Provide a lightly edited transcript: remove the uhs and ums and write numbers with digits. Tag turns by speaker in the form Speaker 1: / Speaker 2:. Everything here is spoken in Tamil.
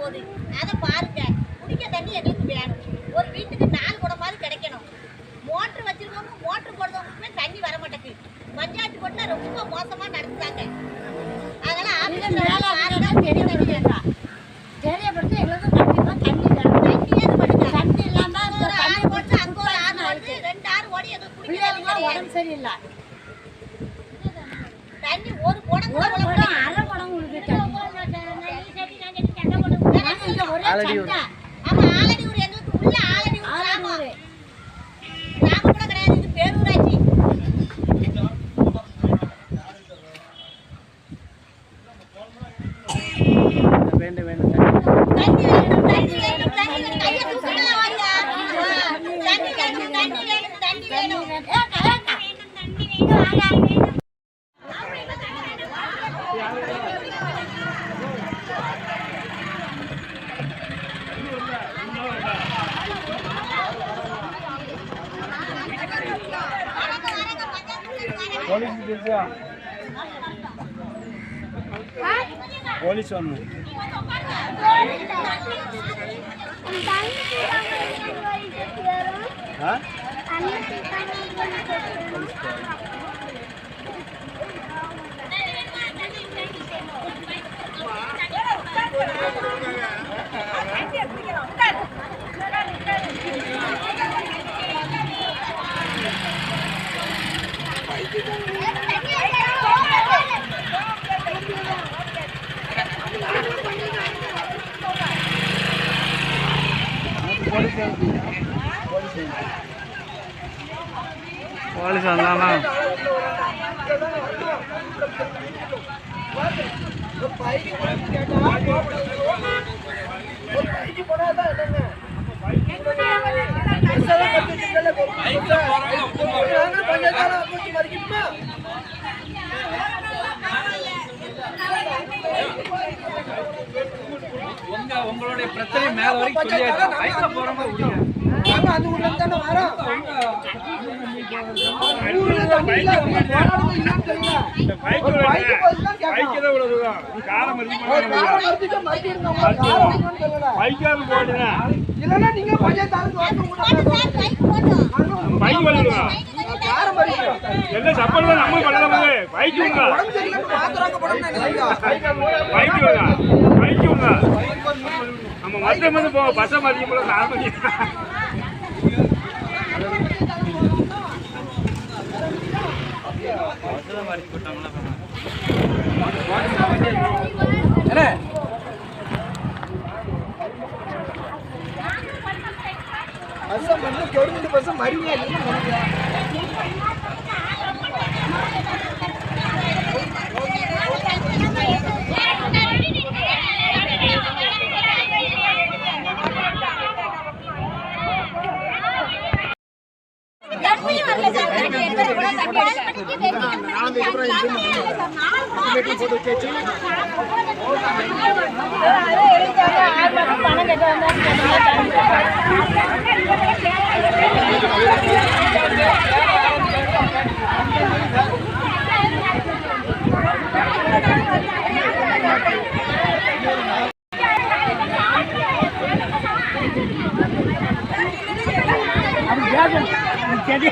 Speaker 1: போகுது. அதை பாருங்க. குடிக்க தண்ணி எங்களுக்கு வேணும். ஒரு வீட்டுக்கு 4 குடமாவது கிடைக்கணும். மோட்டர் வச்சிருக்கவங்க மோட்டர் போடுறவங்களுக்குமே தண்ணி வர மாட்டேங்குது. பஞ்சாயத்து போட்டுனா ரொம்ப மோசமா நடத்துறாங்க. அதனால
Speaker 2: தெரியப்படுத்தி எங்களுக்கு கண்டிப்பா தண்ணி வேணும்.
Speaker 1: தண்ணியே பண்ணுங்க.
Speaker 2: தண்ணி இல்லாம
Speaker 1: ஒரு ஆறு போட்டு அங்க ஒரு ஆறு போட்டு 2 ஆறு ஓடி எங்களுக்கு குடிக்க
Speaker 2: உடம்பு சரியில்லை.
Speaker 1: தண்ணி ஒரு குடம்
Speaker 2: அரை குடம் உங்களுக்கு
Speaker 1: ஆமா ஆலடியூர் எங்களுக்கு உள்ள ஆலடியூர் கிராமம் கூட கிடையாது. இது பேரூராட்சி.
Speaker 3: வேண்டும் வேண்டும்
Speaker 1: தண்ணி வேணும் தண்ணி வேணும் தண்ணி வேணும். கையை தூக்கினா வாங்க. தண்ணி வேணும் தண்ணி வேணும் தண்ணி வேணும்.
Speaker 3: போலீஸ் வரணும். போலீஸ் வந்தானா உங்களுடைய பிரச்சனை மேல வரைக்கும் சொல்லியாச்சு. பைக்ல போற மாதிரி விடுங்க.
Speaker 4: அந்த ஊர்ல இருந்து தானே வரோம். இல்லன்னா நீங்க பஞ்சாயத்து
Speaker 3: என்ன சப்போர்ட் நம்ம பண்ணலாம். பைக் நம்ம மத்திய வந்து போ பச மதியம் போல நார்மல்
Speaker 4: பசம் பண்ணி கவர்மெண்ட் பசம் மறியா
Speaker 3: Jadi